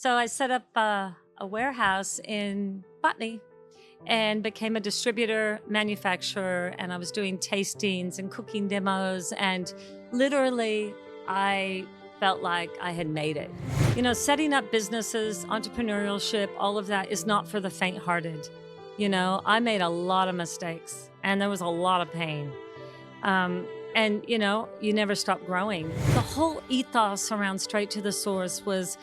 So I set up a warehouse in Putney and became a distributor, manufacturer, and I was doing tastings and cooking demos. And literally, I felt like I had made it. You know, setting up businesses, entrepreneurship, all of that is not for the faint-hearted. You know, I made a lot of mistakes and there was a lot of pain. And, you know, you never stop growing. The whole ethos around Straight to the Source was,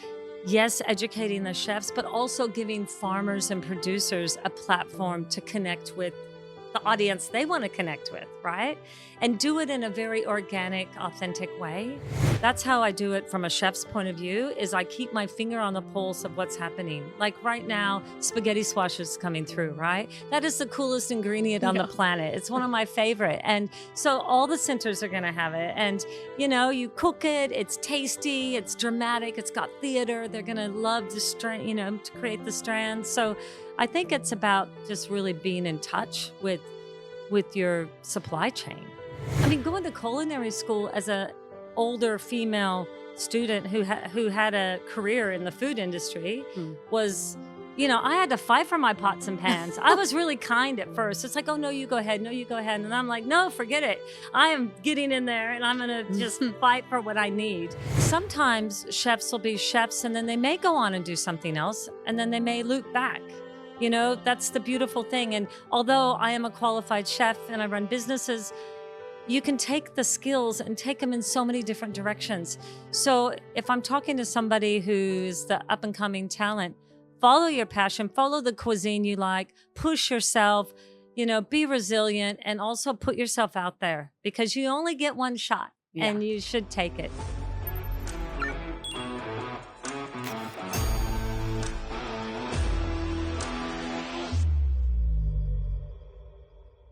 yes, educating the chefs, but also giving farmers and producers a platform to connect with the audience they want to connect with, right? And do it in a very organic, authentic way. That's how I do it from a chef's point of view, is I keep my finger on the pulse of what's happening. Like right now, spaghetti squash is coming through, right? That is the coolest ingredient on the planet. It's one of my favorite. And so all the centers are gonna have it. And you know, you cook it, it's tasty, it's dramatic, it's got theater. They're gonna love the strand, you know, to create the strands. So I think it's about just really being in touch with your supply chain. I mean, going to culinary school as a older female student who had a career in the food industry was, you know, I had to fight for my pots and pans. I was really kind at first. It's like, oh, no, you go ahead. No, you go ahead. And I'm like, no, forget it. I am getting in there and I'm going to just fight for what I need. Sometimes chefs will be chefs and then they may go on and do something else and then they may loop back. You know, that's the beautiful thing. And although I am a qualified chef and I run businesses, you can take the skills and take them in so many different directions. So if I'm talking to somebody who's the up and coming talent, follow your passion, follow the cuisine you like, push yourself, you know, be resilient, and also put yourself out there because you only get one shot and you should take it.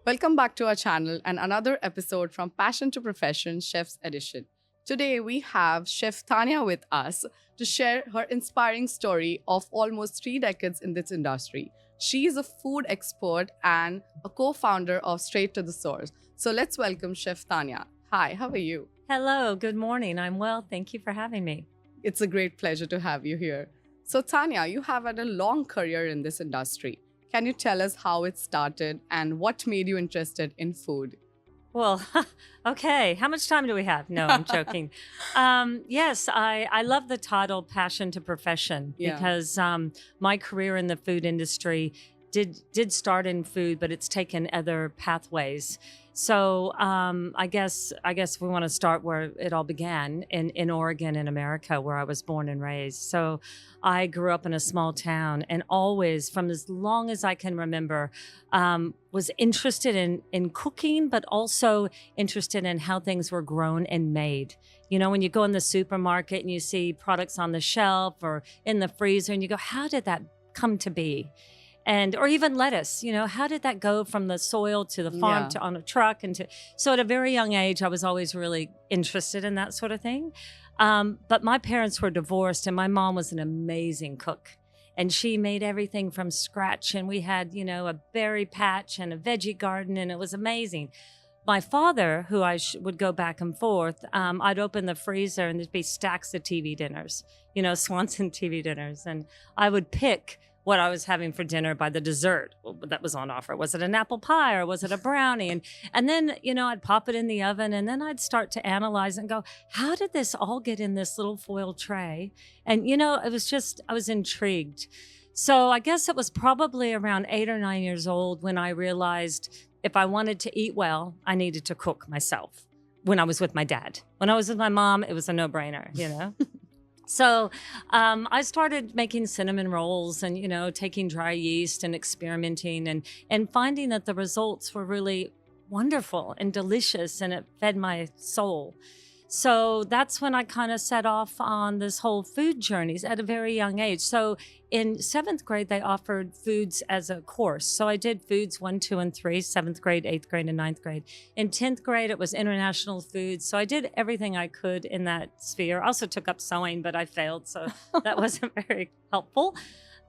Welcome back to our channel and another episode from Passion to Profession Chef's Edition. Today we have Chef Tawnya with us to share her inspiring story of almost 3 decades in this industry. She is a food expert and a co-founder of Straight to the Source. So let's welcome Chef Tawnya. Hi, how are you? Hello, good morning. I'm well. Thank you for having me. It's a great pleasure to have you here. So Tawnya, you have had a long career in this industry. Can you tell us how it started and what made you interested in food? Well, okay. How much time do we have? No, I'm joking. Yes, I love the title Passion to Profession because my career in the food industry did start in food, but it's taken other pathways. So I guess we want to start where it all began in Oregon, in America, where I was born and raised. So I grew up in a small town and always, from as long as I can remember, was interested in cooking, but also interested in how things were grown and made. You know, when you go in the supermarket and you see products on the shelf or in the freezer and you go, how did that come to be? Or even lettuce, you know, how did that go from the soil to the farm to on a truck so at a very young age, I was always really interested in that sort of thing. But my parents were divorced and my mom was an amazing cook and she made everything from scratch. And we had, you know, a berry patch and a veggie garden and it was amazing. My father, who I would go back and forth, I'd open the freezer and there'd be stacks of TV dinners, you know, Swanson TV dinners. And I would pick what I was having for dinner by the dessert that was on offer. Was it an apple pie or was it a brownie? And then, you know, I'd pop it in the oven and then I'd start to analyze and go, how did this all get in this little foil tray? And, you know, it was just, I was intrigued. So I guess it was probably around 8 or 9 years old when I realized if I wanted to eat well, I needed to cook myself when I was with my dad. When I was with my mom, it was a no-brainer, you know? So I started making cinnamon rolls and, you know, taking dry yeast and experimenting and finding that the results were really wonderful and delicious and it fed my soul. So that's when I kind of set off on this whole food journeys at a very young age. So in 7th grade, they offered foods as a course. So I did foods 1, 2, and 3, 7th grade, 8th grade, and 9th grade. In 10th grade, it was international foods. So I did everything I could in that sphere. I also took up sewing, but I failed. So that wasn't very helpful.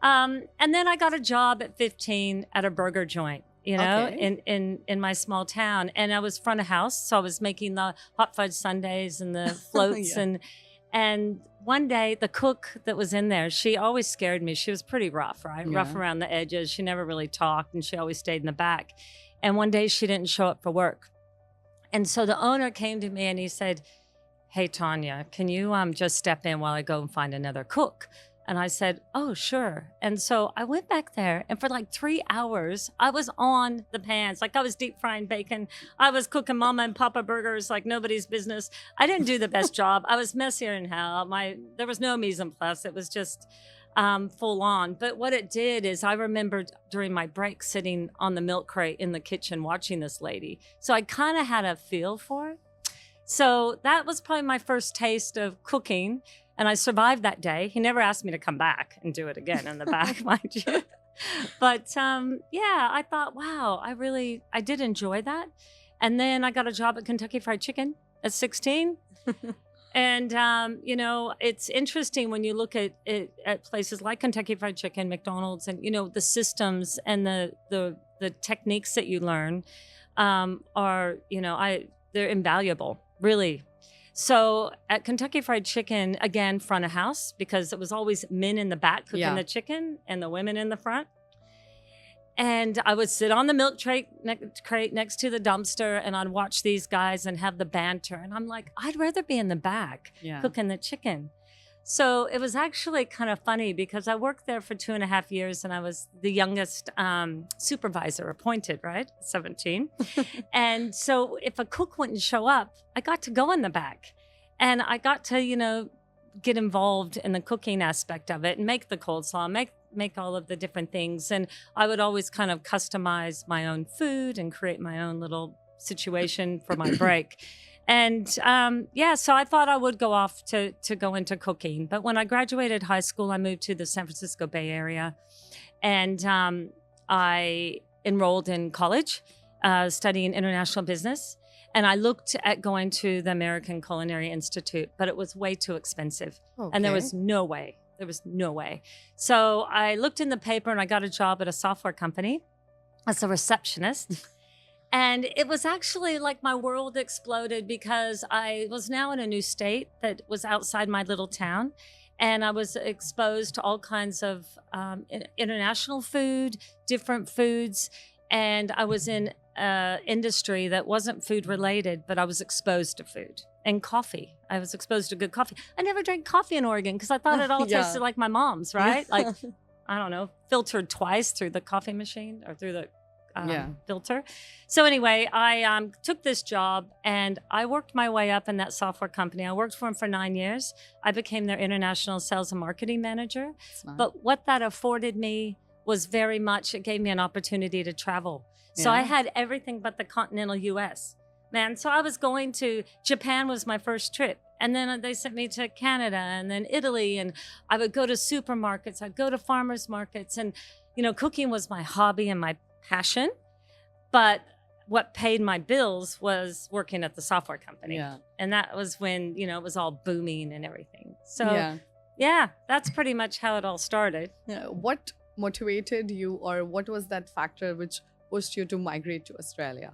And then I got a job at 15 at a burger joint. You know, in my small town. And I was front of house. So I was making the hot fudge sundaes and the floats And one day, the cook that was in there, she always scared me. She was pretty rough, right? Yeah. Rough around the edges. She never really talked, and she always stayed in the back. And one day, she didn't show up for work. And so the owner came to me and he said, "Hey, Tawnya, can you just step in while I go and find another cook?" And I said, "Oh, sure." And so I went back there, and for like 3 hours, I was on the pans. Like I was deep frying bacon. I was cooking mama and papa burgers like nobody's business. I didn't do the best job. I was messier than hell. There was no mise en place. It was just full on. But what it did is I remembered during my break sitting on the milk crate in the kitchen watching this lady. So I kind of had a feel for it. So that was probably my first taste of cooking. And I survived that day. He never asked me to come back and do it again in the back, mind you. But yeah, I thought, wow, I did enjoy that. And then I got a job at Kentucky Fried Chicken at 16. And, it's interesting when you look at places like Kentucky Fried Chicken, McDonald's, and, the systems and the techniques that you learn are, they're invaluable, really. So at Kentucky Fried Chicken, again, front of house, because it was always men in the back cooking the chicken and the women in the front. And I would sit on the milk crate next to the dumpster, and I'd watch these guys and have the banter. And I'm like, I'd rather be in the back cooking the chicken. So it was actually kind of funny because I worked there for 2.5 years, and I was the youngest supervisor appointed, right? 17. And so if a cook wouldn't show up, I got to go in the back, and I got to, get involved in the cooking aspect of it and make the coleslaw, make all of the different things. And I would always kind of customize my own food and create my own little situation for my break. And so I thought I would go off to go into cooking. But when I graduated high school, I moved to the San Francisco Bay Area, and I enrolled in college, studying international business. And I looked at going to the American Culinary Institute, but it was way too expensive. Okay. And there was no way. So I looked in the paper, and I got a job at a software company as a receptionist. And it was actually like my world exploded because I was now in a new state that was outside my little town. And I was exposed to all kinds of international food, different foods. And I was in an industry that wasn't food related, but I was exposed to food and coffee. I was exposed to good coffee. I never drank coffee in Oregon because I thought it all tasted like my mom's, right? Like, I don't know, filtered twice through the coffee machine or through the filter. So anyway, I took this job, and I worked my way up in that software company. I worked for them for 9 years. I became their international sales and marketing manager. But what that afforded me was very much, it gave me an opportunity to travel. So I had everything but the continental US, man. So I was going to, Japan was my first trip. And then they sent me to Canada and then Italy. And I would go to supermarkets. I'd go to farmers markets. And, cooking was my hobby and my passion. But what paid my bills was working at the software company. Yeah. And that was when, it was all booming and everything. So yeah, that's pretty much how it all started. Yeah. What motivated you, or what was that factor which pushed you to migrate to Australia?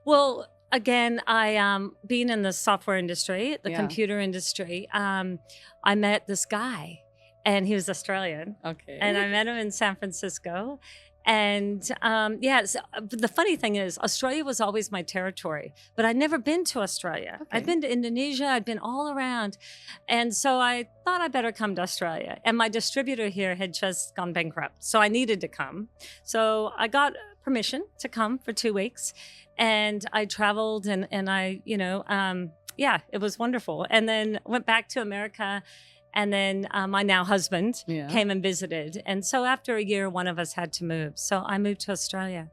Well, again, I being in the software industry, the computer industry, I met this guy, and he was Australian. Okay. And I met him in San Francisco. And the funny thing is, Australia was always my territory, but I'd never been to Australia. Okay. I'd been to Indonesia. I'd been all around. And so I thought I better come to Australia. And my distributor here had just gone bankrupt. So I needed to come. So I got permission to come for 2 weeks. And I traveled, and I, it was wonderful. And then went back to America. And then my now husband came and visited. And so after a year, one of us had to move. So I moved to Australia.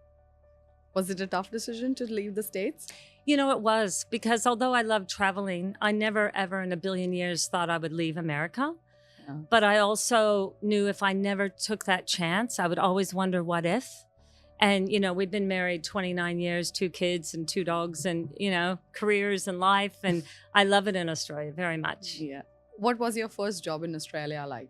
Was it a tough decision to leave the States? It was, because although I loved traveling, I never, ever in a billion years thought I would leave America. Yeah. But I also knew if I never took that chance, I would always wonder what if. And, we've been married 29 years, 2 kids and 2 dogs, and, careers and life. And I love it in Australia very much. Yeah. What was your first job in Australia like?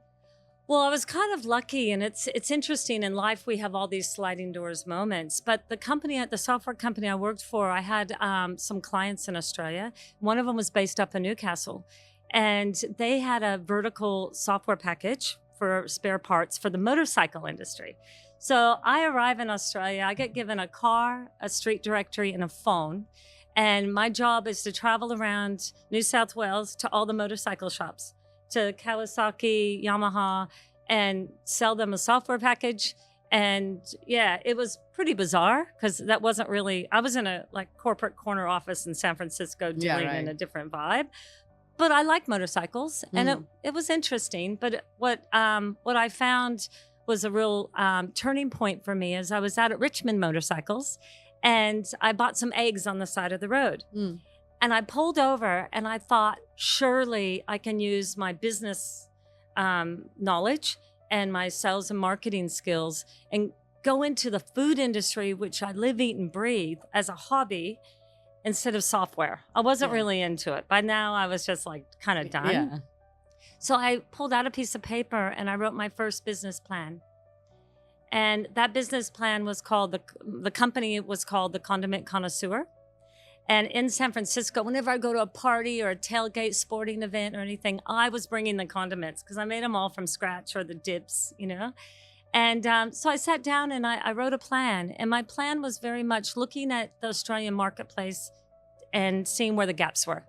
Well, I was kind of lucky, and it's interesting. In life, we have all these sliding doors moments. But the software company I worked for, I had some clients in Australia. One of them was based up in Newcastle. And they had a vertical software package for spare parts for the motorcycle industry. So I arrive in Australia, I get given a car, a street directory, and a phone. And my job is to travel around New South Wales to all the motorcycle shops, to Kawasaki, Yamaha, and sell them a software package. And yeah, it was pretty bizarre because that wasn't really, I was in a like corporate corner office in San Francisco dealing in a different vibe. But I like motorcycles, and it was interesting. But what I found was a real turning point for me is I was out at Richmond Motorcycles, and I bought some eggs on the side of the road. And I pulled over, and I thought, surely I can use my business knowledge and my sales and marketing skills and go into the food industry, which I live, eat, and breathe as a hobby, instead of software. I wasn't really into it. By now, I was just like kind of done. Yeah. So I pulled out a piece of paper and I wrote my first business plan. And that business plan was called, the company was called the Condiment Connoisseur. And in San Francisco, whenever I go to a party or a tailgate sporting event or anything, I was bringing the condiments because I made them all from scratch, or the dips, you know. And so I sat down and I wrote a plan. And my plan was very much looking at the Australian marketplace and seeing where the gaps were.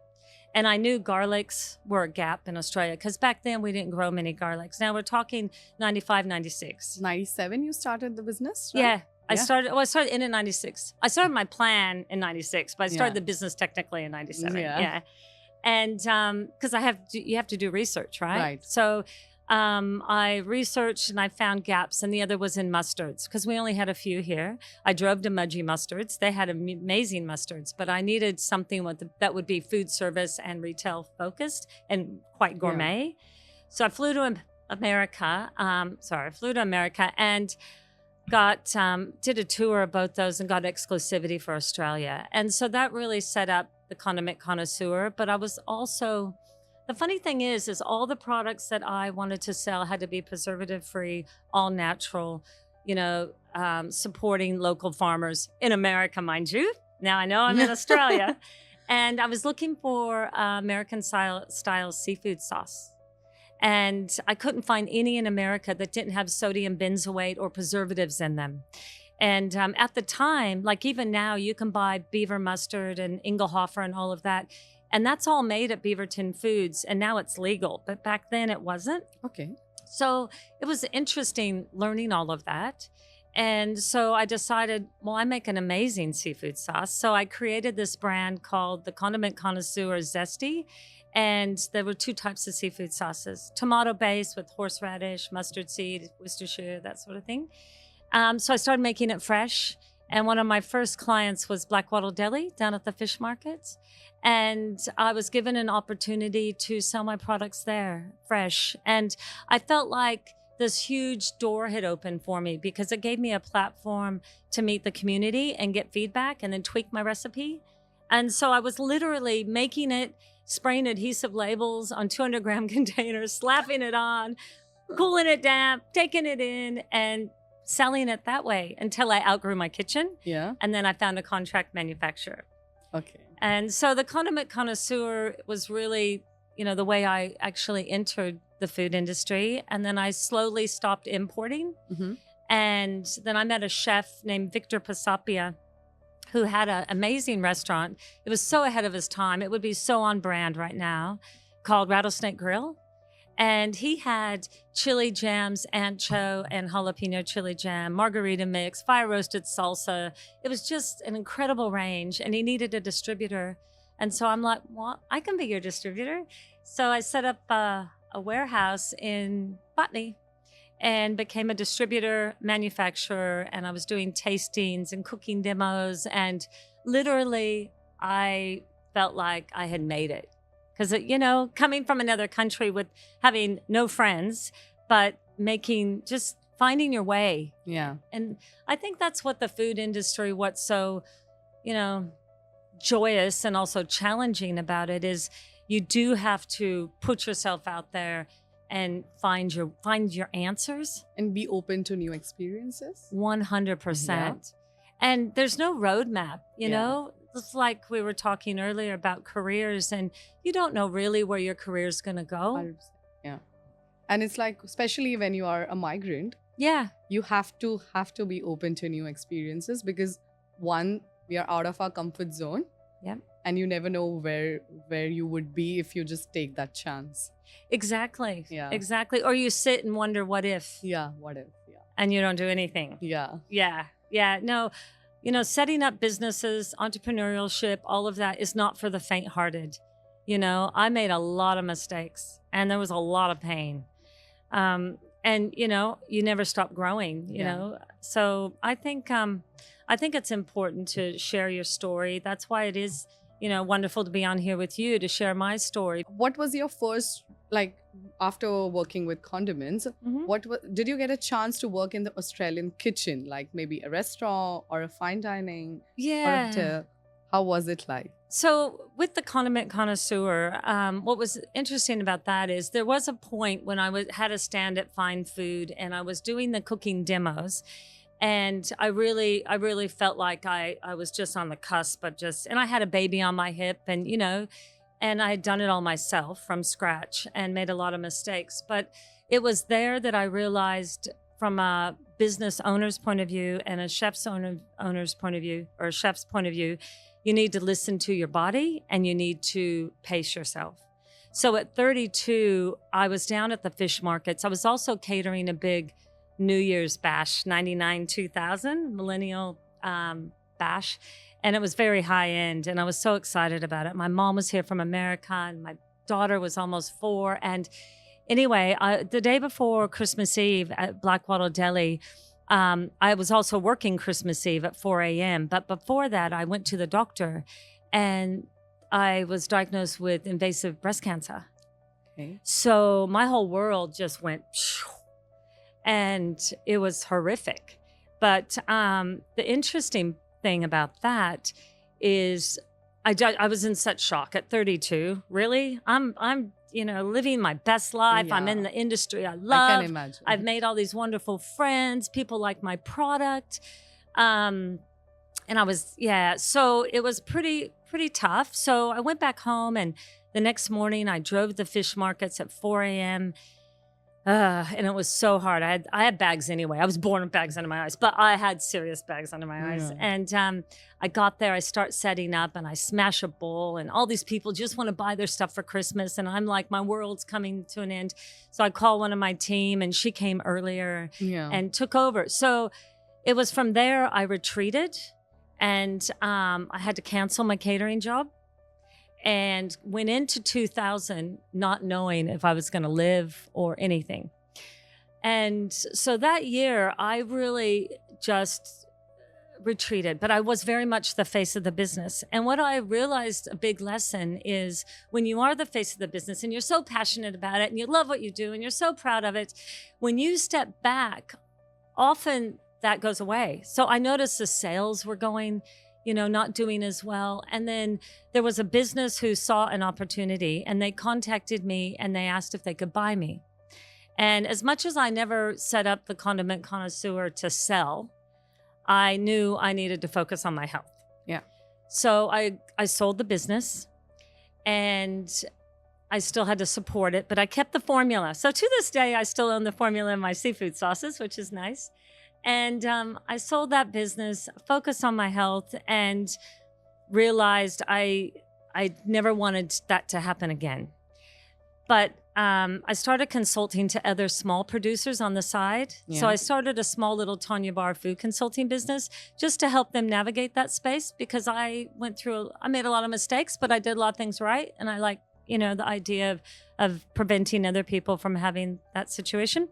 And I knew garlics were a gap in Australia because back then we didn't grow many garlics. Now we're talking 95, 96. 97 you started the business, right? Yeah. I started in 96. I started my plan in 96, but I started the business technically in 97. Yeah. And because you have to do research, right? Right. So I researched and I found gaps, and the other was in mustards because we only had a few here. I drove to Mudgee Mustards. They had amazing mustards, but I needed something that would be food service and retail focused and quite gourmet. So I flew to America. And did a tour of both those and got exclusivity for Australia. And so that really set up the Condiment Connoisseur. But I was also, the funny thing is all the products that I wanted to sell had to be preservative free, all natural, supporting local farmers in America, mind you. Now I know I'm in Australia. And I was looking for American style seafood sauce. And I couldn't find any in America that didn't have sodium benzoate or preservatives in them. And at the time, like even now, you can buy beaver mustard and Ingelhofer and all of that. And that's all made at Beaverton Foods. And now it's legal. But back then it wasn't. Okay. So it was interesting learning all of that. And so I decided, well, I make an amazing seafood sauce. So I created this brand called the Condiment Connoisseur Zesty. And there were two types of seafood sauces, tomato based with horseradish, mustard seed, Worcestershire, that sort of thing. So I started making it fresh. And one of my first clients was Blackwattle Deli down at the fish markets. And I was given an opportunity to sell my products there fresh. And I felt like this huge door had opened for me because it gave me a platform to meet the community and get feedback and then tweak my recipe. And so I was literally making it, spraying adhesive labels on 200-gram containers, slapping it on, cooling it down, taking it in, and selling it that way until I outgrew my kitchen. Yeah. And then I found a contract manufacturer. Okay. And so the Condiment Connoisseur was really, the way I actually entered the food industry. And then I slowly stopped importing. Mm-hmm. And then I met a chef named Victor Pasapia, who had an amazing restaurant. It was so ahead of his time. It would be so on brand right now, called Rattlesnake Grill. And he had chili jams, ancho and jalapeno chili jam, margarita mix, fire roasted salsa. It was just an incredible range, and he needed a distributor. And so I'm like, well, I can be your distributor. So I set up a warehouse in Botany and became a distributor, manufacturer, and I was doing tastings and cooking demos. And literally, I felt like I had made it. Because, coming from another country with having no friends, but finding your way. Yeah. And I think that's what the food industry, what's so, joyous and also challenging about it is you do have to put yourself out there and find your answers. And be open to new experiences. 100%. Yeah. And there's no roadmap, you know? it's like we were talking earlier about careers, and you don't know really where your career is going to go. 100%. Yeah. And it's like, especially when you are a migrant, Yeah. you have to be open to new experiences, because one, we are out of our comfort zone. Yep. And you never know where you would be if you just take that chance. Exactly. Yeah. Exactly. Or you sit and wonder what if. Yeah, what if? Yeah. And you don't do anything. Yeah. Yeah. Yeah. No, setting up businesses, entrepreneurship, all of that is not for the faint-hearted. I made a lot of mistakes, and there was a lot of pain. And you never stop growing, So I think it's important to share your story. That's why it is, wonderful to be on here with you to share my story. What was your first, like, after working with Condiments, did you get a chance to work in the Australian kitchen, like maybe a restaurant or a fine dining? Yeah. Or a hotel? How was it like? So with the Condiment Connoisseur, what was interesting about that is there was a point when I had a stand at Fine Food, and I was doing the cooking demos. And I really felt like I was just on the cusp of and I had a baby on my hip, and, and I had done it all myself from scratch and made a lot of mistakes. But it was there that I realized, from a business owner's point of view and a chef's owner's point of view, or a chef's point of view, you need to listen to your body and you need to pace yourself. So at 32, I was down at the fish markets. I was also catering a big New Year's bash, 99 2000 millennial bash. And it was very high end. And I was so excited about it. My mom was here from America, and my daughter was almost 4. And anyway, the day before Christmas Eve at Blackwattle Deli, I was also working Christmas Eve at 4 a.m. But before that, I went to the doctor, and I was diagnosed with invasive breast cancer. Okay. So my whole world just went, and it was horrific. But the interesting thing about that is I was in such shock at 32. Really? I'm living my best life. Yeah. I'm in the industry I love. I can imagine. I've made all these wonderful friends. People like my product. And I was, so it was pretty tough. So I went back home, and the next morning I drove the fish markets at 4 a.m. And it was so hard. I had bags anyway. I was born with bags under my eyes, but I had serious bags under my eyes. And I got there, I start setting up, and I smash a bowl, and all these people just want to buy their stuff for Christmas. And I'm like, my world's coming to an end. So I call one of my team, and she came earlier and took over. So it was from there I retreated, and I had to cancel my catering job. And went into 2000 not knowing if I was going to live or anything. And so that year, I really just retreated, but I was very much the face of the business. And what I realized, a big lesson, is when you are the face of the business and you're so passionate about it and you love what you do and you're so proud of it, when you step back, often that goes away. So I noticed the sales were going, not doing as well. And then there was a business who saw an opportunity, and they contacted me and they asked if they could buy me. And as much as I never set up the Condiment Connoisseur to sell, I knew I needed to focus on my health. Yeah. So I sold the business, and I still had to support it, but I kept the formula. So to this day, I still own the formula in my seafood sauces, which is nice. And I sold that business, focused on my health, and realized I never wanted that to happen again. But I started consulting to other small producers on the side. Yeah. So I started a small little Tawnya Bahr food consulting business just to help them navigate that space, because I made a lot of mistakes, but I did a lot of things right. And I like, the idea of preventing other people from having that situation.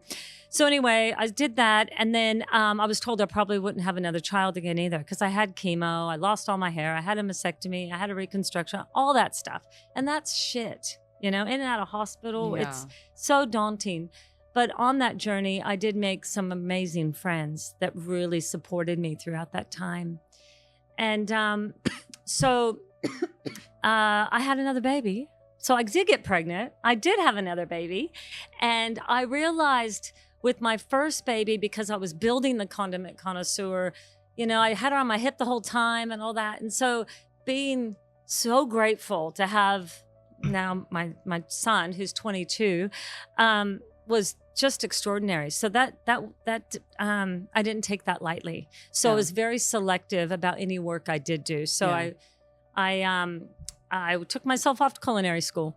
So anyway, I did that. And then I was told I probably wouldn't have another child again either, because I had chemo, I lost all my hair, I had a mastectomy, I had a reconstruction, all that stuff. And that's shit, in and out of hospital. Yeah. It's so daunting. But on that journey, I did make some amazing friends that really supported me throughout that time. And so I had another baby. So I did get pregnant. I did have another baby. And I realized with my first baby, because I was building the Condiment Connoisseur, I had her on my hip the whole time and all that. And so being so grateful to have now my son, who's 22, was just extraordinary. So that I didn't take that lightly. So I was very selective about any work I did do. So I took myself off to culinary school.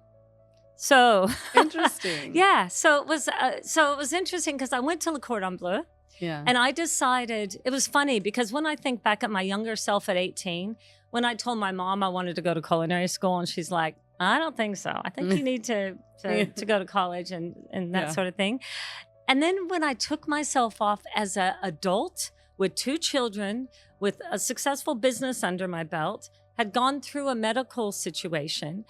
So Interesting. yeah. So it was interesting because I went to Le Cordon Bleu. Yeah. And I decided, it was funny because when I think back at my younger self at 18, when I told my mom I wanted to go to culinary school, and she's like, I don't think so. I think you need to go to college and that sort of thing. And then when I took myself off as an adult with 2 children, with a successful business under my belt, had gone through a medical situation,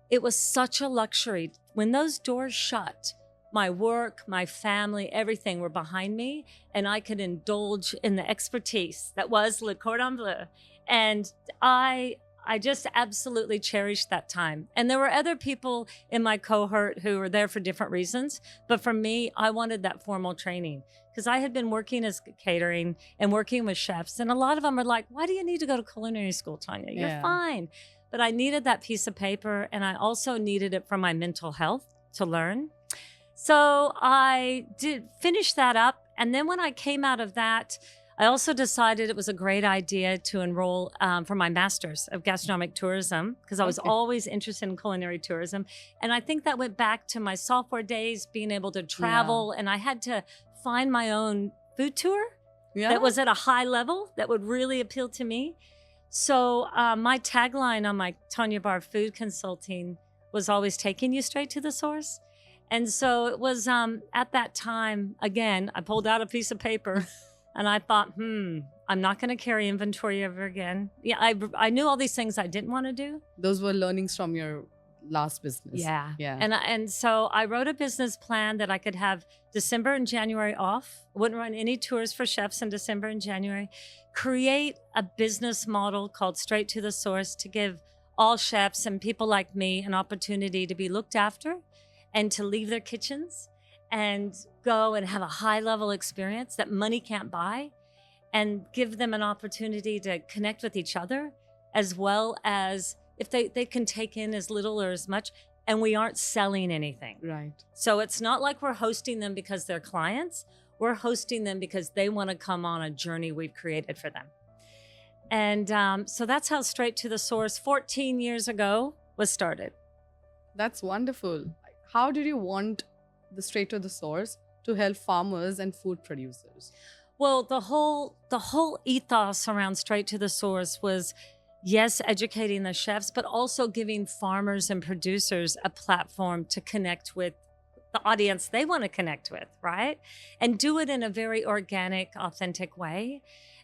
it was such a luxury. When those doors shut, my work, my family, everything were behind me, and I could indulge in the expertise that was Le Cordon Bleu. And I just absolutely cherished that time. And there were other people in my cohort who were there for different reasons. But for me, I wanted that formal training because I had been working as catering and working with chefs. And a lot of them are like, why do you need to go to culinary school, Tawnya? You're fine. But I needed that piece of paper, and I also needed it for my mental health to learn. So I did finish that up. And then when I came out of that, I also decided it was a great idea to enroll for my master's of gastronomic tourism because I was always interested in culinary tourism. And I think that went back to my sophomore days, being able to travel. And I had to find my own food tour that was at a high level that would really appeal to me. So my tagline on my Tawnya Bahr food consulting was always taking you straight to the source. And so it was at that time, again, I pulled out a piece of paper and I thought, I'm not going to carry inventory ever again. Yeah, I knew all these things I didn't want to do. Those were learnings from your last business. Yeah. And so I wrote a business plan that I could have December and January off. Wouldn't run any tours for chefs in December and January. Create a business model called Straight to the Source to give all chefs and people like me an opportunity to be looked after and to leave their kitchens and go and have a high level experience that money can't buy, and give them an opportunity to connect with each other, as well as if they can take in as little or as much, and we aren't selling anything. Right. So it's not like we're hosting them because they're clients. We're hosting them because they want to come on a journey we've created for them. And so that's how Straight to the Source 14 years ago was started. That's wonderful. How did you want the Straight to the Source to help farmers and food producers? Well, the whole ethos around Straight to the Source was, yes, educating the chefs, but also giving farmers and producers a platform to connect with the audience they want to connect with, right? And do it in a very organic, authentic way.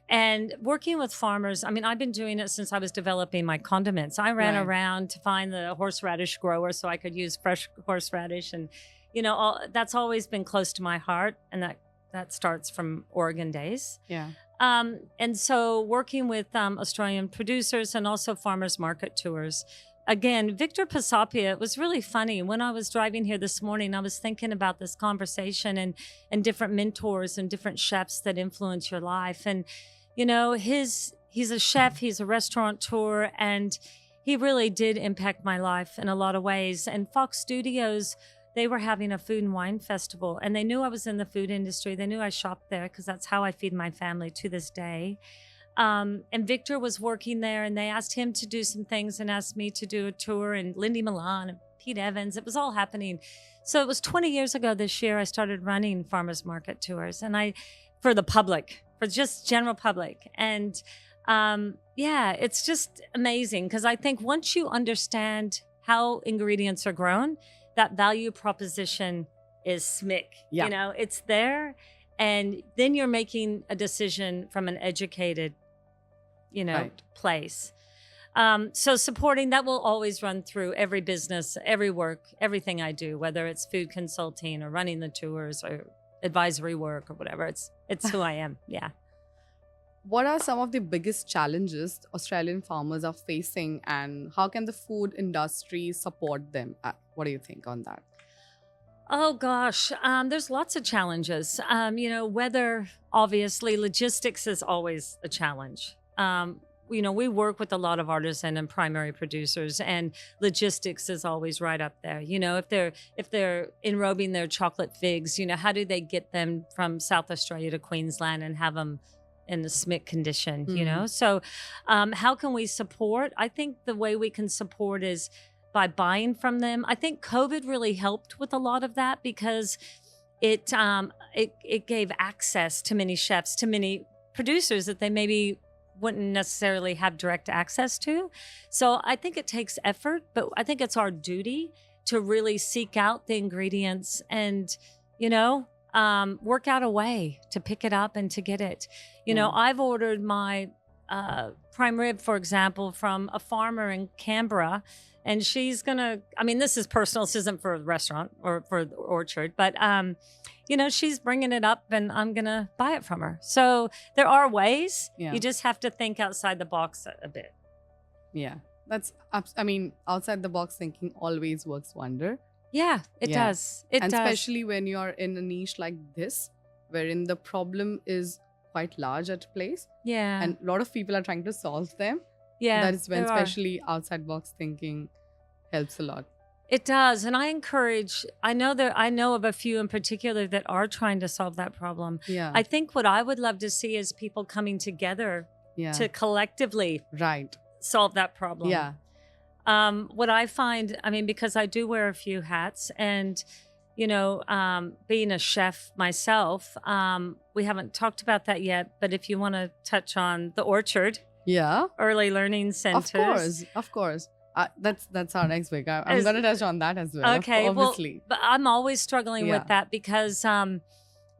And working with farmers, I mean, I've been doing it since I was developing my condiments. I ran around to find the horseradish grower so I could use fresh horseradish. And, you know, that's always been close to my heart. And that starts from Oregon days. Yeah. And so working with Australian producers and also farmers market tours. Again, Victor Pasapia, it was really funny. When I was driving here this morning, I was thinking about this conversation and different mentors and different chefs that influence your life. And, you know, he's a chef, he's a restaurateur, and he really did impact my life in a lot of ways. And Fox Studios, they were having a food and wine festival, and they knew I was in the food industry. They knew I shopped there because that's how I feed my family to this day. And Victor was working there, and they asked him to do some things and asked me to do a tour, and Lindy Milan and Pete Evans. It was all happening. So it was 20 years ago this year I started running farmers market tours, and for the public, for just general public. And yeah, it's just amazing because I think once you understand how ingredients are grown, that value proposition is SMIC. Yeah. You know, it's there. And then you're making a decision from an educated, you know, place. So supporting that will always run through every business, every work, everything I do, whether it's food consulting or running the tours or advisory work or whatever. It's who I am. Yeah. What are some of the biggest challenges Australian farmers are facing, and how can the food industry support them? What do you think on that? Oh, gosh. There's lots of challenges. You know, weather, obviously, logistics is always a challenge. we work with a lot of artisan and primary producers, and logistics is always right up there. If they're enrobing their chocolate figs, how do they get them from South Australia to Queensland and have them in the SMIC condition, So how can we support? I think the way we can support is by buying from them. I think COVID really helped with a lot of that because it gave access to many chefs, to many producers that they maybe wouldn't necessarily have direct access to. So I think it takes effort, but I think it's our duty to really seek out the ingredients and, work out a way to pick it up and to get it. I've ordered my prime rib, for example, from a farmer in Canberra, and she's this is personal. This isn't for the restaurant or for the orchard, but, she's bringing it up and I'm going to buy it from her. So there are ways. Yeah. You just have to think outside the box a bit. Yeah. Outside the box thinking always works wonder. Yeah, it does. It does. Especially when you're in a niche like this, wherein the problem is quite large at place. Yeah. And a lot of people are trying to solve them. Yeah. That is when especially outside box thinking helps a lot. It does. And I know of a few in particular that are trying to solve that problem. Yeah. I think what I would love to see is people coming together to collectively solve that problem. Yeah. What I find, because I do wear a few hats and, being a chef myself, we haven't talked about that yet, but if you want to touch on the orchard, early learning centers. Of course. That's our next week. I'm going to touch on that as well. Okay. Obviously. Well, but I'm always struggling with that because,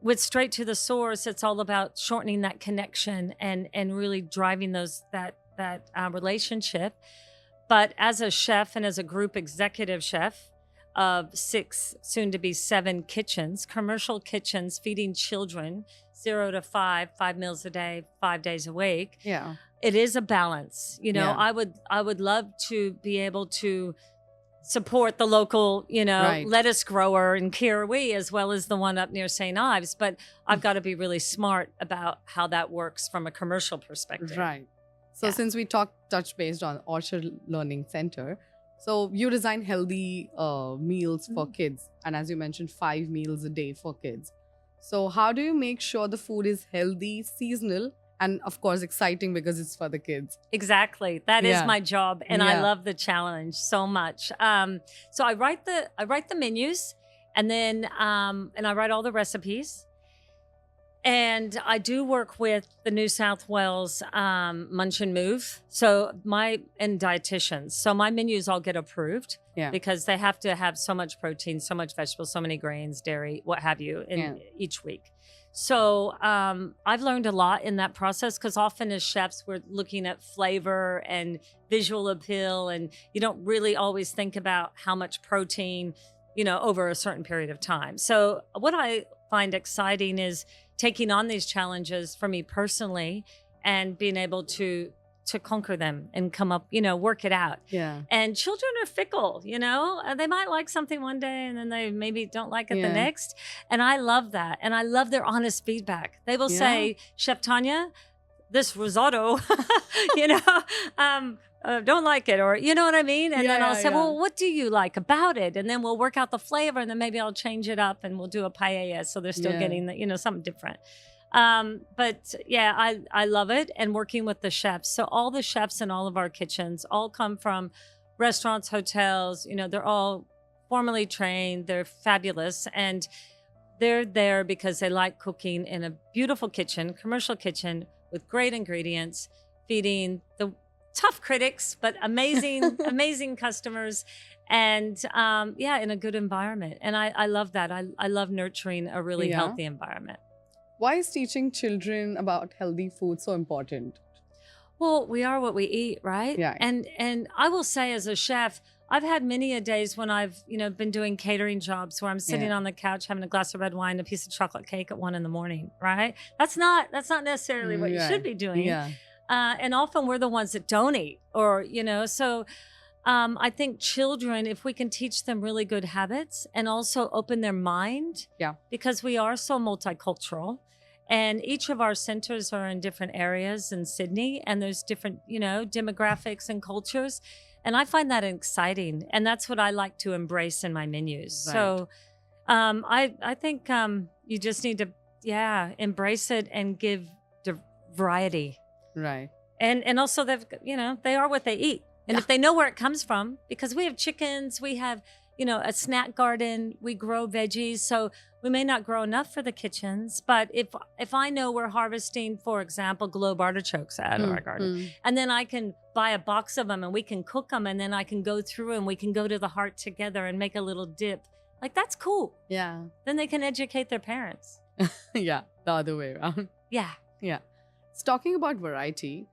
with Straight to the Source, it's all about shortening that connection and really driving that relationship. But as a chef and as a group executive chef of 6, soon to be 7 kitchens, commercial kitchens feeding children 0 to 5 meals a day, 5 days a week. Yeah. It is a balance. I would love to be able to support the local, lettuce grower in Kirrawee as well as the one up near St. Ives. But I've got to be really smart about how that works from a commercial perspective. Right. So since we touch based on Orchard Learning Center, so you design healthy meals for kids. And as you mentioned, 5 meals a day for kids. So how do you make sure the food is healthy, seasonal, and of course exciting because it's for the kids? Exactly. That is my job. And I love the challenge so much. So I write the menus and then and I write all the recipes. And I do work with the New South Wales Munch and Move, and dietitians. So my menus all get approved because they have to have so much protein, so much vegetables, so many grains, dairy, what have you, in each week. So I've learned a lot in that process because often as chefs, we're looking at flavor and visual appeal, and you don't really always think about how much protein, over a certain period of time. So what I find exciting is taking on these challenges for me personally and being able to conquer them and come up, work it out. Yeah. And children are fickle, they might like something one day and then they maybe don't like it the next. And I love that. And I love their honest feedback. They will say, Chef Tawnya, this risotto, don't like it, or you know what I mean? And then I'll say, well, what do you like about it? And then we'll work out the flavor, and then maybe I'll change it up and we'll do a paella so they're still getting the, something different. But I love it, and working with the chefs. So all the chefs in all of our kitchens all come from restaurants, hotels, they're all formally trained, they're fabulous, and they're there because they like cooking in a beautiful kitchen, commercial kitchen with great ingredients, feeding the tough critics, but amazing customers, and in a good environment. And I love that. I love nurturing a really healthy environment. Why is teaching children about healthy food so important? Well, we are what we eat, right? Yeah. And I will say, as a chef, I've had many a days when I've been doing catering jobs where I'm sitting on the couch having a glass of red wine, a piece of chocolate cake at 1 a.m, right? That's not necessarily what you should be doing. Yeah. And often we're the ones that don't eat, or, so I think children, if we can teach them really good habits and also open their mind, because we are so multicultural, And each of our centers are in different areas in Sydney, and there's different, demographics and cultures. And I find that exciting. And that's what I like to embrace in my menus. Right. So I think you just need to, embrace it and give variety. Right. And also they are what they eat. And if they know where it comes from, because we have chickens, we have, a snack garden, we grow veggies. So we may not grow enough for the kitchens, but if I know we're harvesting, for example, globe artichokes out of our garden, and then I can buy a box of them and we can cook them, and then I can go through and we can go to the heart together and make a little dip. Like, that's cool. Yeah. Then they can educate their parents. Yeah, the other way around. Yeah. Yeah. So talking about variety,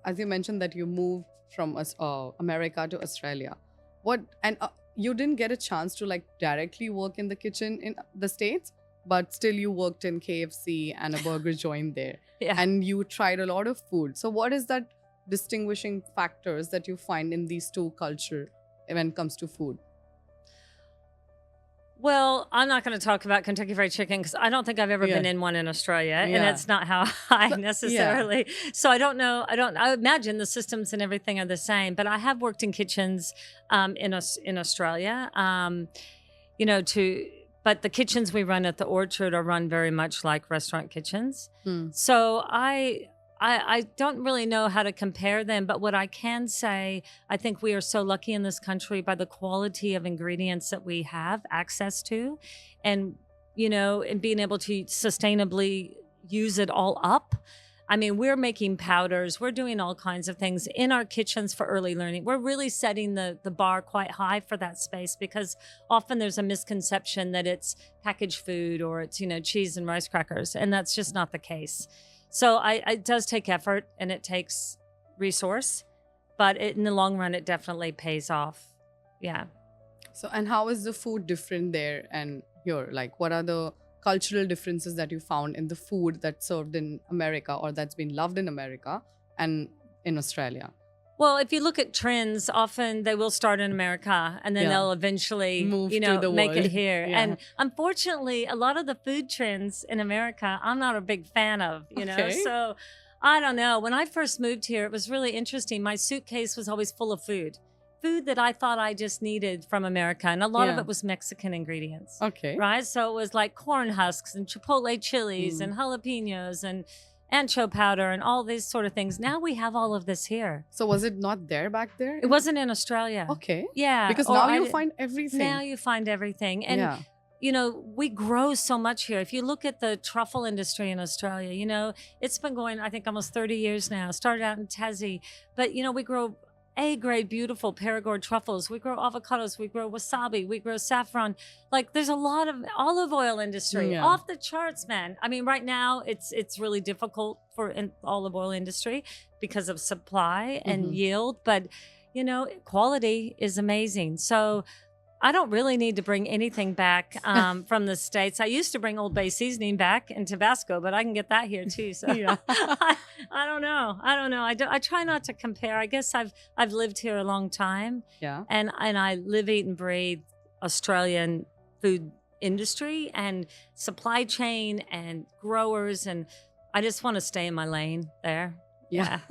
as you mentioned that you moved from America to Australia. You didn't get a chance to like directly work in the kitchen in the States, but still you worked in KFC and a burger joint there. Yeah. And you tried a lot of food. So what is that distinguishing factors that you find in these two cultures when it comes to food? Well, I'm not going to talk about Kentucky Fried Chicken because I don't think I've ever been in one in Australia, and that's not how I necessarily. So I don't know. I imagine the systems and everything are the same, but I have worked in kitchens in Australia. But the kitchens we run at the Orchard are run very much like restaurant kitchens. So I don't really know how to compare them, but what I can say, I think we are so lucky in this country by the quality of ingredients that we have access to, and being able to sustainably use it all up. I mean, we're making powders, we're doing all kinds of things in our kitchens for early learning. We're really setting the bar quite high for that space, because often there's a misconception that it's packaged food or it's, cheese and rice crackers, and that's just not the case. So it does take effort and it takes resource, but in the long run, it definitely pays off. Yeah. So, and how is the food different there and here? Like, what are the cultural differences that you found in the food that's served in America or that's been loved in America and in Australia? Well, if you look at trends, often they will start in America and then they'll eventually, move to the make world. it here. Yeah. And unfortunately, a lot of the food trends in America, I'm not a big fan of, Okay. So I don't know. When I first moved here, it was really interesting. My suitcase was always full of food that I thought I just needed from America. And a lot of it was Mexican ingredients. Okay. Right. So it was like corn husks and chipotle chilies and jalapenos and ancho powder and all these sort of things. Now we have all of this here. So was it not there back there? It wasn't in Australia. Okay. Yeah. Because now you find everything. Now you find everything. And, we grow so much here. If you look at the truffle industry in Australia, it's been going, I think, almost 30 years now. Started out in Tassie. But, we grow A-grade, beautiful Perigord truffles. We grow avocados. We grow wasabi. We grow saffron. Like, there's a lot of olive oil industry off the charts, man. I mean, right now it's really difficult for an olive oil industry because of supply and yield. But, quality is amazing. So I don't really need to bring anything back from the States. I used to bring Old Bay seasoning back in Tabasco, but I can get that here too. So I don't know. I try not to compare. I guess I've lived here a long time. Yeah. And I live, eat, and breathe Australian food industry and supply chain and growers, and I just want to stay in my lane there. Yeah.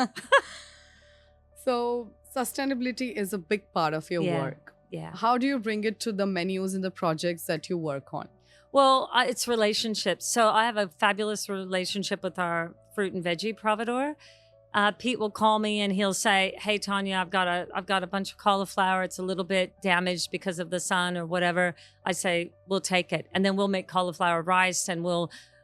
So sustainability is a big part of your work. Yeah. How do you bring it to the menus and the projects that you work on? Well, it's relationships. So I have a fabulous relationship with our fruit and veggie providor. Pete will call me and he'll say, "Hey, Tawnya, I've got a bunch of cauliflower. It's a little bit damaged because of the sun or whatever." I say, "We'll take it," and then we'll make cauliflower rice, and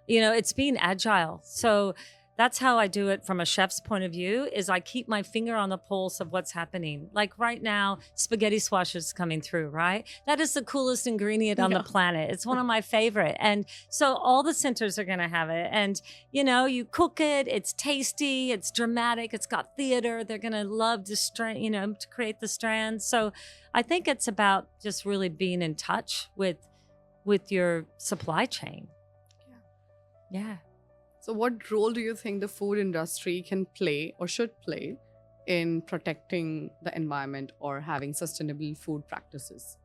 it's being agile. So that's how I do it from a chef's point of view, is I keep my finger on the pulse of what's happening. Like right now, spaghetti squash is coming through, right? That is the coolest ingredient on the planet. It's one of my favorite. And so all the centers are going to have it. And, you cook it, it's tasty, it's dramatic, it's got theater. They're going to love to create the strands. So I think it's about just really being in touch with your supply chain. Yeah. So what role do you think the food industry can play or should play in protecting the environment or having sustainable food practices?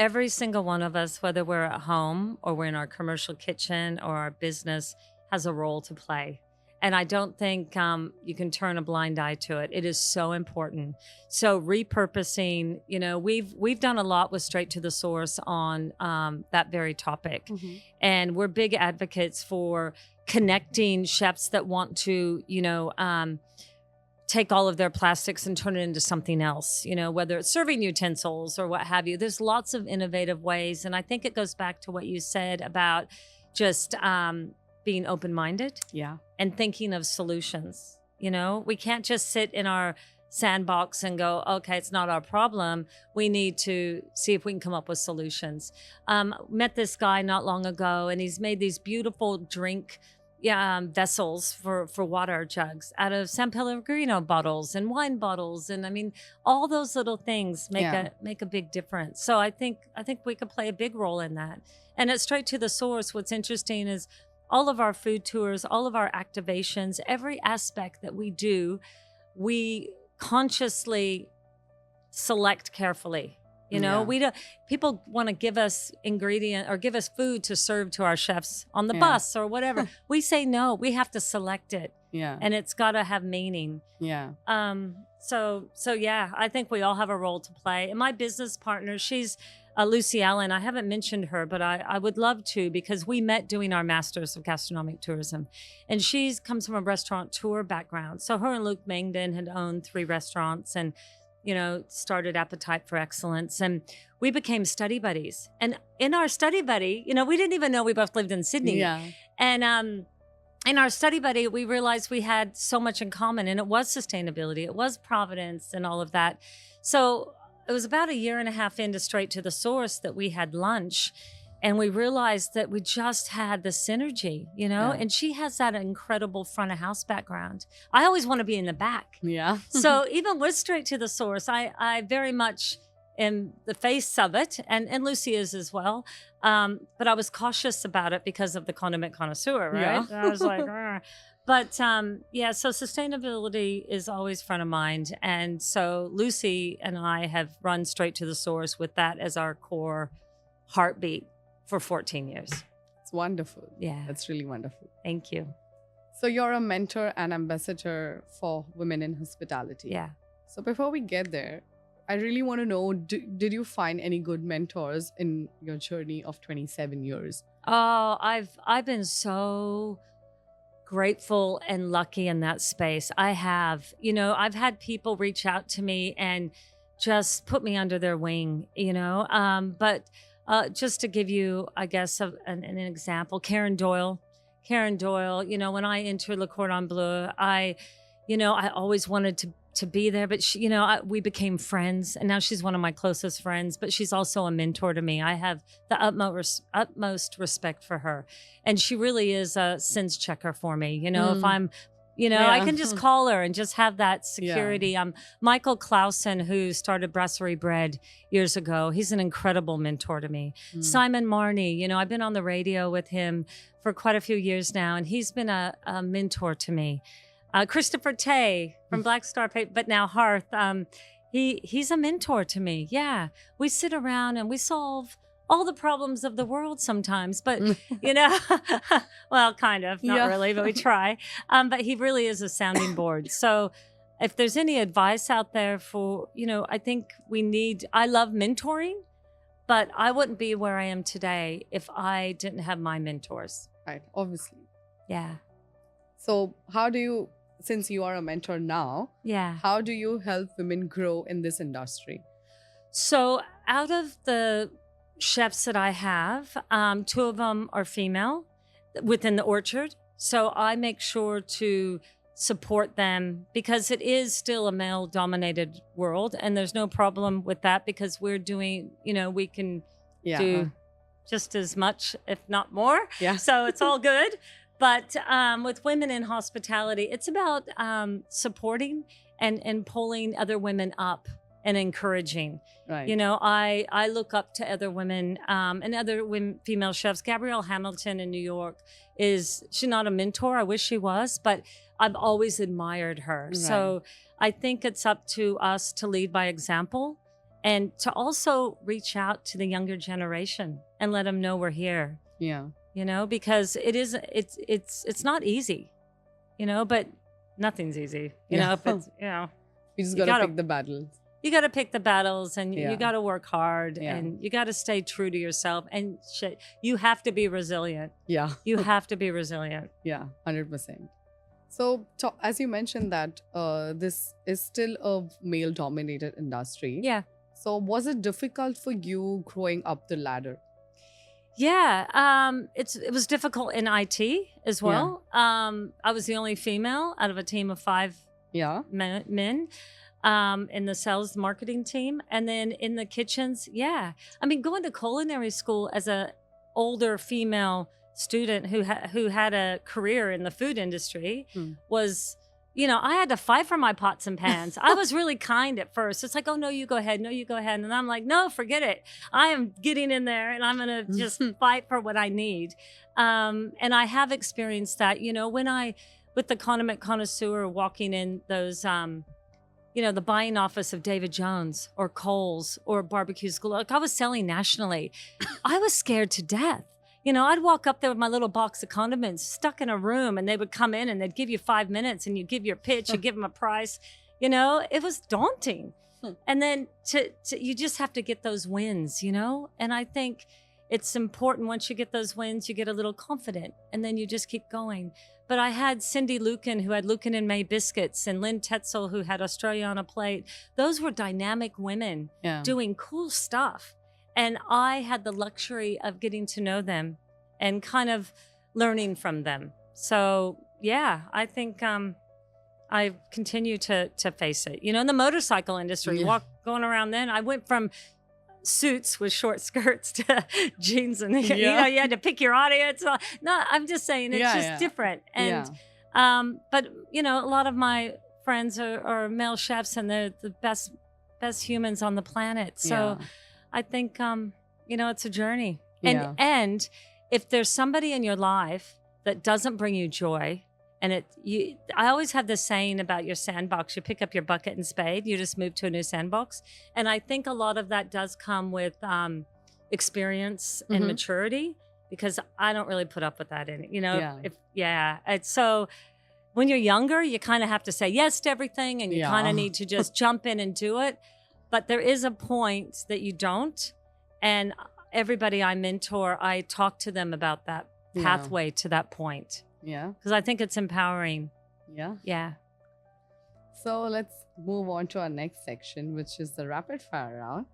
every single one of us, whether we're at home or we're in our commercial kitchen or our business, has a role to play. And I don't think you can turn a blind eye to it. It is so important. So repurposing, we've done a lot with Straight to the Source on that very topic. Mm-hmm. And we're big advocates for connecting chefs that want to, take all of their plastics and turn it into something else, whether it's serving utensils or what have you. There's lots of innovative ways. And I think it goes back to what you said about just being open-minded, and thinking of solutions. We can't just sit in our sandbox and go, okay, it's not our problem. We need to see if we can come up with solutions. Met this guy not long ago, and he's made these beautiful drink vessels for water jugs out of San Pellegrino bottles and wine bottles, and I mean, all those little things make a big difference. So I think we could play a big role in that. And at Straight to the Source, what's interesting is all of our food tours, all of our activations, every aspect that we do, we consciously select carefully. We don't. People want to give us ingredient or give us food to serve to our chefs on the bus or whatever. We say no. We have to select it. And it's got to have meaning. So I think we all have a role to play. And my business partner, she's Lucy Allen. I haven't mentioned her, but I would love to, because we met doing our Masters of Gastronomic Tourism, and she comes from a restaurateur background. So her and Luke Mangden had owned 3 restaurants and started Ep.8 for Excellence, and we became study buddies. And in our study buddy, we didn't even know we both lived in Sydney. And in our study buddy, we realized we had so much in common, and it was sustainability, it was Providence, and all of that. So it was about a year and a half into Straight to the Source that we had lunch, and we realized that we just had the synergy, and she has that incredible front of house background. I always want to be in the back. So even with Straight to the Source, I very much am the face of it, and Lucy is as well. But I was cautious about it because of the condiment connoisseur, right? And I was like, Argh. But so sustainability is always front of mind. And so Lucy and I have run Straight to the Source with that as our core heartbeat for 14 years. It's wonderful. Yeah. That's really wonderful. Thank you. So you're a mentor and ambassador for women in hospitality. Yeah. So before we get there, I really want to know, did you find any good mentors in your journey of 27 years? Oh, I've been so grateful and lucky in that space. I have. I've had people reach out to me and just put me under their wing, but just to give you, I guess, an example, Karen Doyle, when I entered Le Cordon Bleu, I always wanted to be there, but she, we became friends, and now she's one of my closest friends, but she's also a mentor to me. I have the utmost respect for her, and she really is a sense checker for me. If I'm, I can just call her and just have that security. Michael Clausen, who started Brasserie Bread years ago, he's an incredible mentor to me. Simon Marnie, I've been on the radio with him for quite a few years now, and he's been a mentor to me. Christopher Tay from Black Star, but now Hearth. He's a mentor to me. Yeah, we sit around and we solve all the problems of the world sometimes, but well, kind of, not really, but we try. But he really is a sounding board. So if there's any advice out there for, I think I love mentoring, but I wouldn't be where I am today if I didn't have my mentors. Right, obviously. Yeah. So since you are a mentor now, how do you help women grow in this industry? So out of the chefs that I have, 2 of them are female within the orchard. So I make sure to support them because it is still a male dominated world, and there's no problem with that because we're doing, we can do just as much, if not more. So it's all good. But with women in hospitality, it's about supporting and pulling other women up and encouraging. Right. I look up to other women and other female chefs. Gabrielle Hamilton in New York she's not a mentor. I wish she was, but I've always admired her. Right. So I think it's up to us to lead by example and to also reach out to the younger generation and let them know we're here. Yeah. Because it's not easy, but nothing's easy, if it's, You just gotta pick the battles. You got to pick the battles, and Yeah. you got to work hard, and you got to stay true to yourself, and you have to be resilient. Yeah. You have to be resilient. Yeah, 100%. So, as you mentioned that this is still a male-dominated industry. Yeah. So, was it difficult for you growing up the ladder? Yeah, it was difficult in IT as well. I was the only female out of a team of 5 men in the sales marketing team, and then in the kitchens. Yeah, I mean, going to culinary school as a older female student who had a career in the food industry was. I had to fight for my pots and pans. I was really kind at first. It's like, oh, no, you go ahead. No, you go ahead. And I'm like, no, forget it. I am getting in there, and I'm going to just fight for what I need. And I have experienced that, with the condiment connoisseur walking in those, the buying office of David Jones or Kohl's or Barbecues. Look, I was selling nationally. I was scared to death. I'd walk up there with my little box of condiments stuck in a room, and they would come in and they'd give you 5 minutes, and you give your pitch, you give them a price. It was daunting. And then you just have to get those wins, and I think it's important once you get those wins, you get a little confident, and then you just keep going. But I had Cindy Lucan, who had Lucan and May biscuits, and Lynn Tetzel, who had Australia on a plate. Those were dynamic women doing cool stuff. And I had the luxury of getting to know them and kind of learning from them. So, yeah, I think I continue to face it. In the motorcycle industry, going around then, I went from suits with short skirts to jeans, and you had to pick your audience. No, I'm just saying it's just different. And but a lot of my friends are male chefs, and they're the best humans on the planet. So I think it's a journey. And if there's somebody in your life that doesn't bring you joy, and I always have this saying about your sandbox. You pick up your bucket and spade, you just move to a new sandbox. And I think a lot of that does come with experience and maturity, because I don't really put up with that in it. It's so when you're younger, you kind of have to say yes to everything, and you kind of need to just jump in and do it. But there is a point that you don't. And everybody I mentor, I talk to them about that pathway to that point. Yeah. Because I think it's empowering. Yeah. Yeah. So let's move on to our next section, which is the rapid fire round.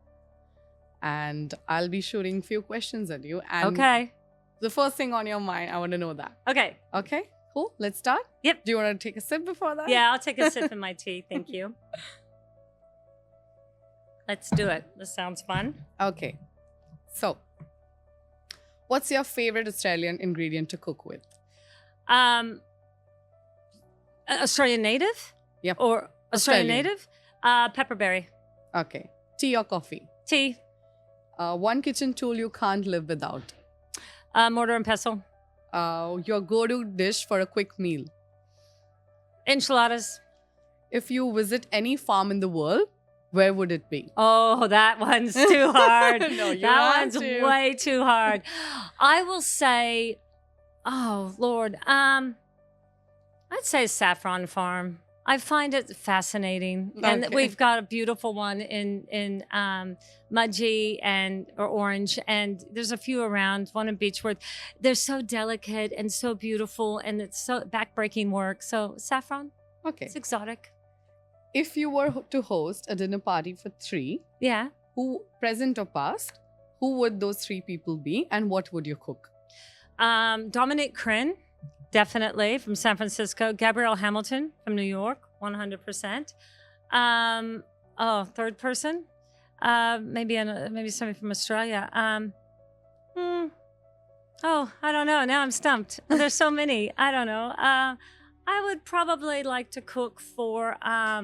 And I'll be shooting a few questions at you. And okay. The first thing on your mind, I want to know that. Okay. Okay. Cool. Let's start. Yep. Do you want to take a sip before that? Yeah, I'll take a sip of my tea. Thank you. Let's do it. This sounds fun. Okay. So, what's your favorite Australian ingredient to cook with? Australian native? Yep. Or Australian native? Pepperberry. Okay. Tea or coffee? Tea. One kitchen tool you can't live without? Mortar and pestle. Your go-to dish for a quick meal? Enchiladas. If you visit any farm in the world, where would it be? Oh, that one's too hard. No, that one's way too hard. I will say, oh Lord, I'd say Saffron Farm. I find it fascinating, and we've got a beautiful one in Mudgee or Orange, and there's a few around. One in Beechworth. They're so delicate and so beautiful, and it's so backbreaking work. So Saffron. Okay. It's exotic. If you were to host a dinner party for 3, who, present or past, who would those 3 people be, and what would you cook? Dominic Crin, definitely, from San Francisco. Gabrielle Hamilton from New York, 100%. Third person, maybe somebody from Australia. I don't know. Now I'm stumped. There's so many. I don't know. I would probably like to cook for, I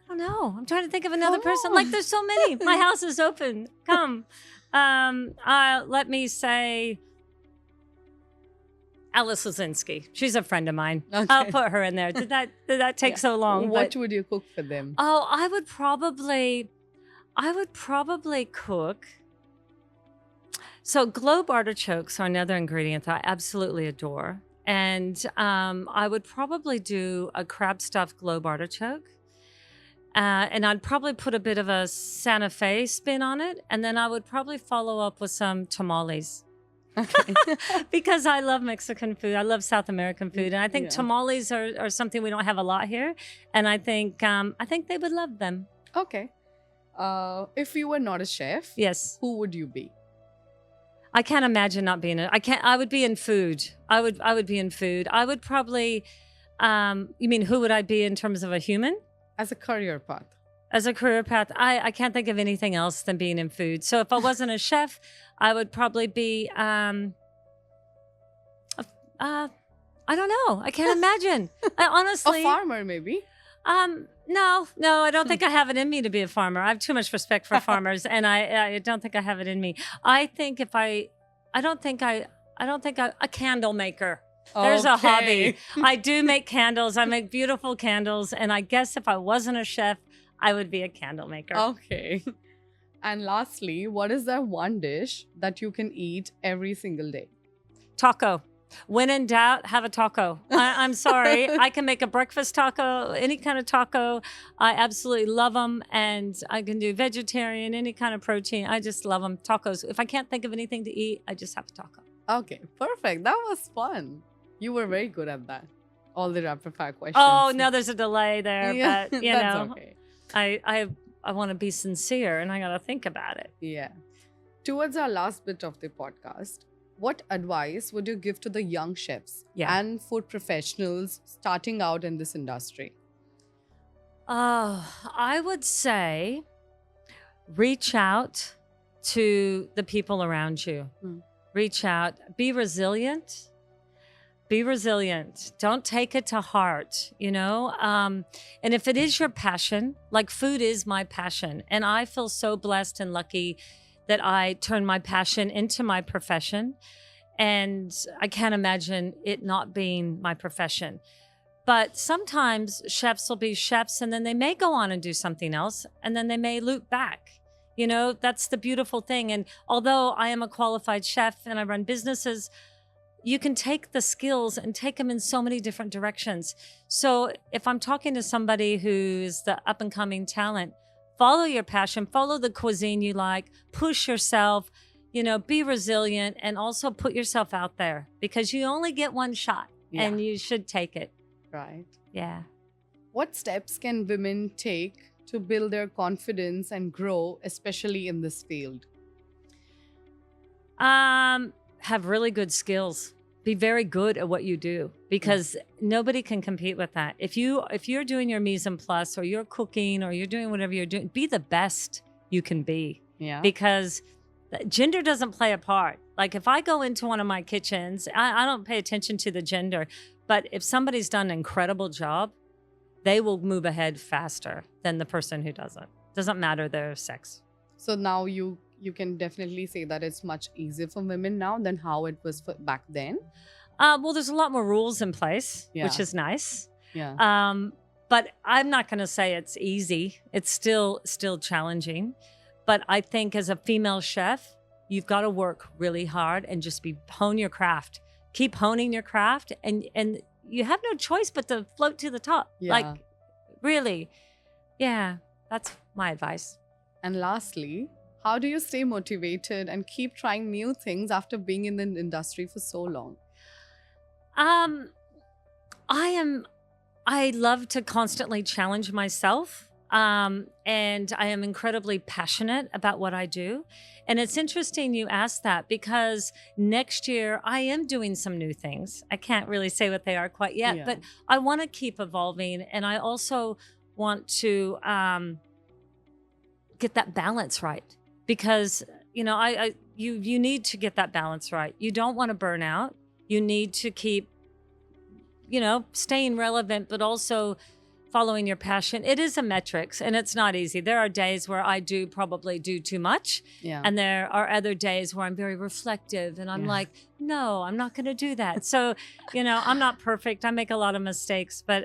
don't know. I'm trying to think of another person. Like, there's so many. My house is open. Come. Let me say, Alice Lazinski. She's a friend of mine. Okay. I'll put her in there. Did that take so long? What would you cook for them? Oh, I would probably cook. So globe artichokes are another ingredient that I absolutely adore. And I would probably do a crab stuffed globe artichoke. And I'd probably put a bit of a Santa Fe spin on it. And then I would probably follow up with some tamales. Okay. Because I love Mexican food. I love South American food. And I think tamales are something we don't have a lot here. And I think they would love them. Okay. If you were not a chef, Yes. who would you be? I can't imagine not being I would be in food. I would be in food. I would probably you mean who would I be in terms of a human? As a career path. As a career path, I can't think of anything else than being in food. So if I wasn't a chef, I would probably be I don't know. I can't imagine. I honestly A farmer, maybe. No, I don't think I have it in me to be a farmer. I have too much respect for farmers, and I don't think I have it in me. I think a candle maker. There's a hobby. I do make candles. I make beautiful candles, and I guess if I wasn't a chef, I would be a candle maker. Okay. And lastly, what is that one dish that you can eat every single day? Taco. When in doubt, have a taco. I'm sorry. I can make a breakfast taco, any kind of taco. I absolutely love them. And I can do vegetarian, any kind of protein. I just love them. Tacos. If I can't think of anything to eat, I just have a taco. Okay, perfect. That was fun. You were very good at that. All the rapid fire questions. Oh, no, there's a delay there. Yeah, But, you that's know, okay. I want to be sincere and I got to think about it. Yeah. Towards our last bit of the podcast, what advice would you give to the young chefs and food professionals starting out in this industry? I would say reach out to the people around you. Reach out. Be resilient. Be resilient. Don't take it to heart, you know? And if it is your passion, like food is my passion, and I feel so blessed and lucky that I turned my passion into my profession. And I can't imagine it not being my profession. But sometimes chefs will be chefs and then they may go on and do something else and then they may loop back. You know, that's the beautiful thing. And although I am a qualified chef and I run businesses, you can take the skills and take them in so many different directions. So if I'm talking to somebody who's the up and coming talent, follow your passion, follow the cuisine you like, push yourself, you know, be resilient, and also put yourself out there because you only get one shot and you should take it. Right. Yeah. What steps can women take to build their confidence and grow, especially in this field? Have really good skills. Be very good at what you do because nobody can compete with that. If you're doing your mise en place or you're cooking or you're doing whatever you're doing, be the best you can be. Yeah. Because gender doesn't play a part. Like if I go into one of my kitchens, I don't pay attention to the gender, but if somebody's done an incredible job, they will move ahead faster than the person who doesn't. Doesn't matter their sex. So now you can definitely say that it's much easier for women now than how it was back then. Well, there's a lot more rules in place, which is nice. Yeah. But I'm not going to say it's easy. It's still challenging. But I think as a female chef, you've got to work really hard and just hone your craft. Keep honing your craft, and you have no choice but to float to the top. Yeah. Like, really, yeah. That's my advice. And lastly, how do you stay motivated and keep trying new things after being in the industry for so long? I love to constantly challenge myself. And I am incredibly passionate about what I do. And it's interesting you asked that because next year I am doing some new things. I can't really say what they are quite yet, but I want to keep evolving. And I also want to get that balance right because, you know, you need to get that balance right. You don't want to burn out. You need to keep, you know, staying relevant, but also following your passion, it is a metrics, and it's not easy. There are days where I do probably do too much. Yeah. And there are other days where I'm very reflective and I'm like, no, I'm not going to do that. So, I'm not perfect. I make a lot of mistakes, but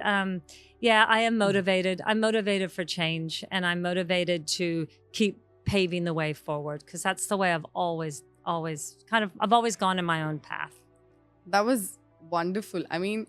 yeah, I am motivated. I'm motivated for change, and I'm motivated to keep paving the way forward, because that's the way I've always gone in my own path. That was wonderful. I mean,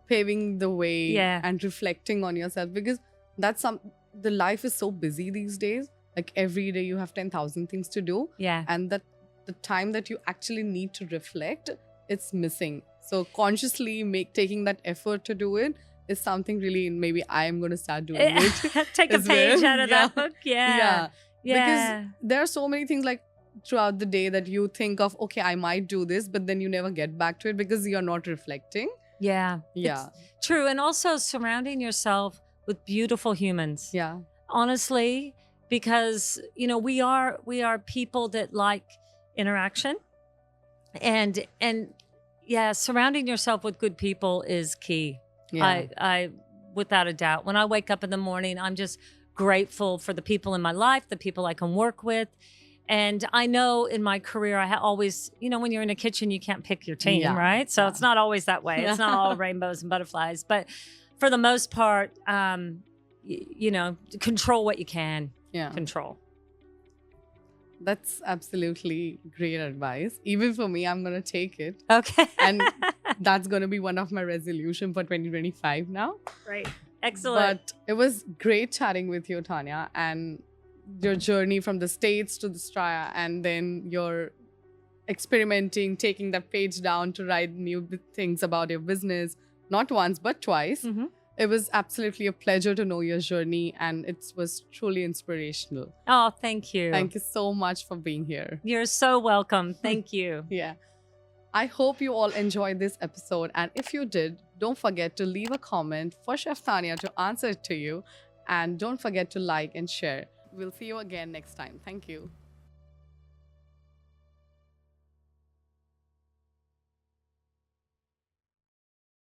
paving the way and reflecting on yourself, because the life is so busy these days. Like every day you have 10,000 things to do. Yeah. And that the time that you actually need to reflect, it's missing. So consciously taking that effort to do it is something really, maybe I'm going to start doing it. Take a page out of that book. Yeah. Because there are so many things like throughout the day that you think of, okay, I might do this, but then you never get back to it because you're not reflecting. Yeah. Yeah. It's true. And also surrounding yourself with beautiful humans. Yeah. Honestly, because, we are people that like interaction, and yeah, surrounding yourself with good people is key. Yeah. I without a doubt, when I wake up in the morning, I'm just grateful for the people in my life, the people I can work with. And I know in my career, I always, when you're in a kitchen, you can't pick your team, right? So it's not always that way. It's not all rainbows and butterflies. But for the most part, control what you can control. That's absolutely great advice. Even for me, I'm going to take it. Okay. And that's going to be one of my resolutions for 2025 now. Great. Excellent. But it was great chatting with you, Tawnya, and your journey from the States to the Straya, and then your experimenting, taking that page down to write new things about your business, not once, but twice. Mm-hmm. It was absolutely a pleasure to know your journey, and it was truly inspirational. Oh, thank you. Thank you so much for being here. You're so welcome. Thank you. Yeah. I hope you all enjoyed this episode, and if you did, don't forget to leave a comment for Chef Tawnya to answer it to you, and don't forget to like and share. We'll see you again next time. Thank you.